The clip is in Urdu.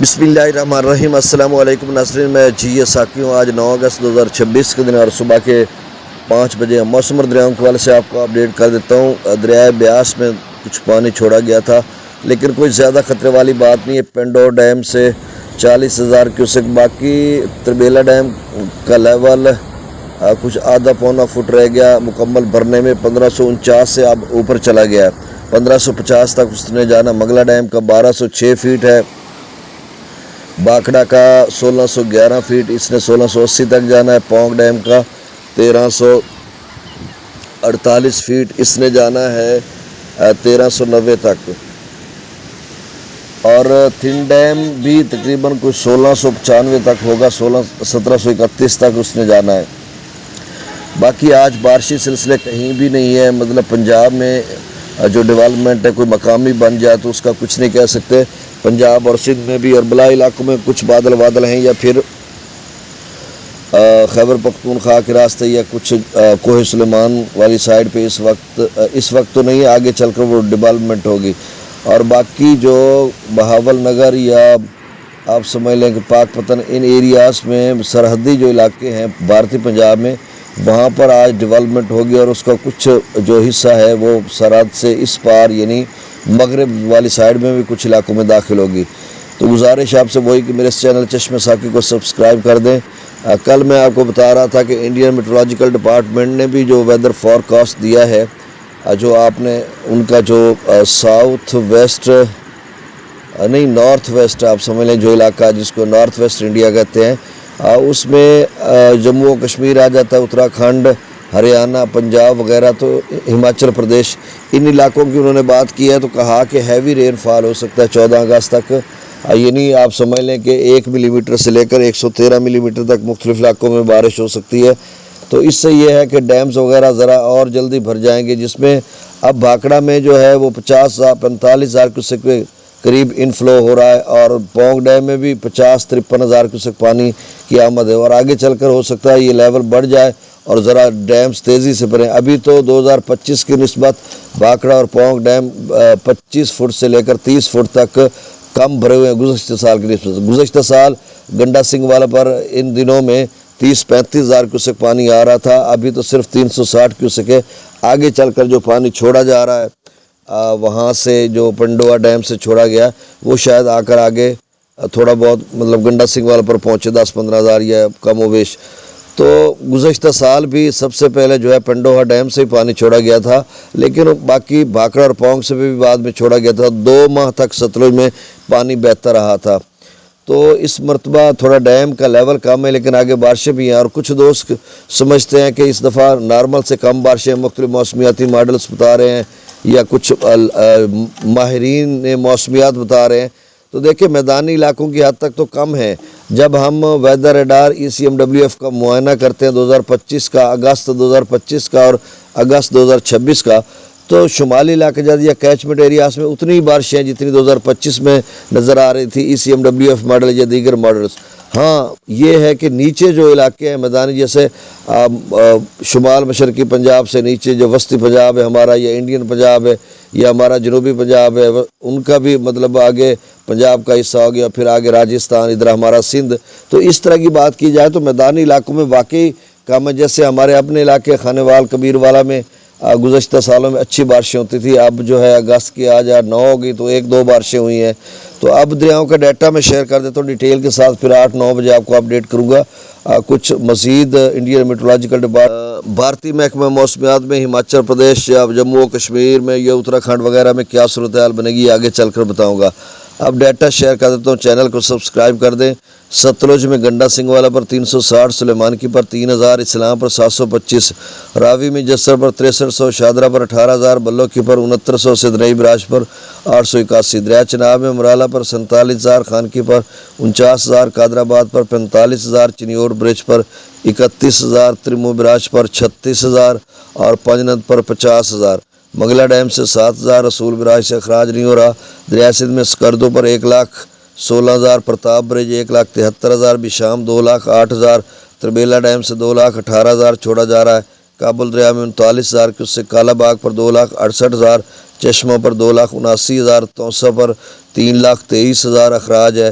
بسم اللہ الرحمن الرحیم۔ السلام علیکم ناظرین، میں جی ساکی ہوں۔ آج 9 اگست 2026 کے دن اور صبح کے 5 بجے موسم اور دریاؤں کے حوالے سے آپ کو اپڈیٹ کر دیتا ہوں۔ دریائے بیاس میں کچھ پانی چھوڑا گیا تھا، لیکن کوئی زیادہ خطرے والی بات نہیں ہے۔ پنڈور ڈیم سے 40,000 کیوسک، باقی تربیلا ڈیم کا لیول کچھ آدھا پونا فٹ رہ گیا مکمل بھرنے میں۔ 1549 سے اب اوپر چلا گیا ہے، 1550 تک اس نے جانا۔ مغلا ڈیم کا 1206 فیٹ ہے، باکڑا کا 1611 فیٹ، اس نے 1680 تک جانا ہے۔ پونگ ڈیم کا 1348 فیٹ، اس نے جانا ہے 1390 تک۔ اور تھن ڈیم بھی تقریباً کچھ 1695 تک ہوگا، 1731 تک اس نے جانا ہے۔ باقی آج بارشی سلسلے کہیں بھی نہیں ہے، مطلب پنجاب میں جو ڈیولپمنٹ ہے کوئی مقامی بن جائے تو اس کا کچھ نہیں کہہ سکتے۔ پنجاب اور سندھ میں بھی اور بلائی علاقوں میں کچھ بادل ہیں، یا پھر خیبر پختونخوا کے راستے یا کچھ کوہ سلیمان والی سائڈ پہ اس وقت تو نہیں ہے، آگے چل کر وہ ڈیولپمنٹ ہوگی۔ اور باقی جو بہاول نگر یا آپ سمجھ لیں کہ پاک پتن، ان ایریاز میں سرحدی جو علاقے ہیں بھارتی پنجاب میں، وہاں پر آج ڈیولپمنٹ ہوگی، اور اس کا کچھ جو حصہ ہے وہ سرحد سے اس پار یعنی مغرب والی سائڈ میں بھی کچھ علاقوں میں داخل ہوگی۔ تو گزارش آپ سے وہی کہ میرے اس چینل چشمہ ساکی کو سبسکرائب کر دیں۔ کل میں آپ کو بتا رہا تھا کہ انڈین میٹرولوجیکل ڈپارٹمنٹ نے بھی جو ویدر فورکاسٹ دیا ہے، جو آپ نے ان کا جو ساؤتھ ویسٹ نہیں نارتھ ویسٹ آپ سمجھ لیں جو علاقہ جس کو نارتھ ویسٹ انڈیا کہتے ہیں، اس میں جموں و کشمیر آ جاتا ہے، اتراکھنڈ، ہریانہ، پنجاب وغیرہ، تو ہماچل پردیش، ان علاقوں کی انہوں نے بات کی ہے۔ تو کہا کہ ہیوی رین فال ہو سکتا ہے 14 اگست تک، یعنی آپ سمجھ لیں کہ 1 ملی میٹر سے لے کر 113 ملی میٹر تک مختلف علاقوں میں بارش ہو سکتی ہے۔ تو اس سے یہ ہے کہ ڈیمز وغیرہ ذرا اور جلدی بھر جائیں گے، جس میں اب بھاکڑا میں جو ہے وہ 45,000 کیوسک کے قریب انفلو ہو رہا ہے، اور پونگ ڈیم میں بھی 50-53,000 کیوسک پانی کی آمد ہے، اور آگے چل کر ہو سکتا ہے یہ لیول بڑھ جائے اور ذرا ڈیمز تیزی سے بھریں۔ ابھی تو 2025 کی نسبت بھاکڑا اور پونگ ڈیم 25 فٹ سے لے کر 30 فٹ تک کم بھرے ہوئے ہیں گزشتہ سال کی نسبت۔ گزشتہ سال گنڈا سنگھ والا پر ان دنوں میں 30-35 ہزار کیوسک پانی آ رہا تھا، ابھی تو صرف 360 کیوسک ہے۔ آگے چل کر جو پانی چھوڑا جا رہا ہے وہاں سے جو پنڈوا ڈیم سے چھوڑا گیا، وہ شاید آ کر آگے تھوڑا بہت مطلب گنڈا سنگھ والا پر پہنچے 10-15 ہزار یا کم و بیش۔ تو گزشتہ سال بھی سب سے پہلے جو ہے پنڈوہا ڈیم سے ہی پانی چھوڑا گیا تھا، لیکن باقی بھاکڑا اور پونگ سے بھی بعد میں چھوڑا گیا تھا۔ 2 ماہ تک ستلج میں پانی بہتا رہا تھا۔ تو اس مرتبہ تھوڑا ڈیم کا لیول کم ہے، لیکن آگے بارشیں بھی ہیں، اور کچھ دوست سمجھتے ہیں کہ اس دفعہ نارمل سے کم بارشیں، مختلف موسمیاتی ماڈلز بتا رہے ہیں یا کچھ ماہرین موسمیات بتا رہے ہیں۔ تو دیکھیں میدانی علاقوں کی حد تک تو کم ہے۔ جب ہم ویدر ریڈار ECMWF کا معائنہ کرتے ہیں 2025 کا، اگست 2025 کا اور اگست 2026 کا، تو شمالی علاقے جات یا کیچمنٹ ایریاز میں اتنی ہی بارشیں ہیں جتنی 2025 میں نظر آ رہی تھی ECMWF ماڈل یا دیگر ماڈلز۔ ہاں یہ ہے کہ نیچے جو علاقے ہیں میدانی، جیسے شمال مشرقی پنجاب سے نیچے جو وسطی پنجاب ہے ہمارا، یا انڈین پنجاب ہے، یا ہمارا جنوبی پنجاب ہے، ان کا بھی مطلب آگے پنجاب کا حصہ ہو گیا، پھر آگے راجستھان، ادھر ہمارا سندھ۔ تو اس طرح کی بات کی جائے تو میدانی علاقوں میں واقعی کم ہے۔ جیسے ہمارے اپنے علاقے خانیوال، کبیر والا میں گزشتہ سالوں میں اچھی بارشیں ہوتی تھی، اب جو ہے اگست کی آج 9 ہوگی تو 1-2 بارشیں ہوئی ہیں۔ تو اب دریاؤں کا ڈیٹا میں شیئر کر دیتا ہوں ڈیٹیل کے ساتھ، پھر 8-9 بجے آپ کو اپڈیٹ کروں گا۔ کچھ مزید انڈین میٹرولوجیکل بھارتی محکمہ موسمیات میں ہماچل پردیش یا جموں و کشمیر میں یا اتراکھنڈ وغیرہ میں کیا صورتحال بنے گی آگے چل کر بتاؤں گا۔ اب ڈیٹا شیئر کر دیتا ہوں، چینل کو سبسکرائب کر دیں۔ ستلج میں گنڈا سنگھ والا پر 360، سلیمان کی پر 3000، اسلام پر 725، راوی میں جسر پر 6300، شادرہ پر 18000، بلو کی پر 6900، سدنئی براج پر 881، دریا چناب میں مرالہ پر 47,000، خانکی پر 49,000، قادر آباد پر 45,000، چنیوٹ برج پر 31,000، ترمو براج پر 36,000 اور پنجنت پر 50,000۔ مغلا ڈیم سے 7,000، رسول براج سے اخراج نہیں ہو رہا۔ دریا سندھ میں سکردو پر 1,16,000، پرتاپ برج 1,73,000، بشام 2,08,000، تربیلا ڈیم سے 2,18,000 چھوڑا جا رہا ہے۔ کابل دریا میں 39,000 کی، اس سے کالا باغ پر 2,68,000، چشمہ پر 2,79,000، توسا پر 3,23,000 اخراج ہے۔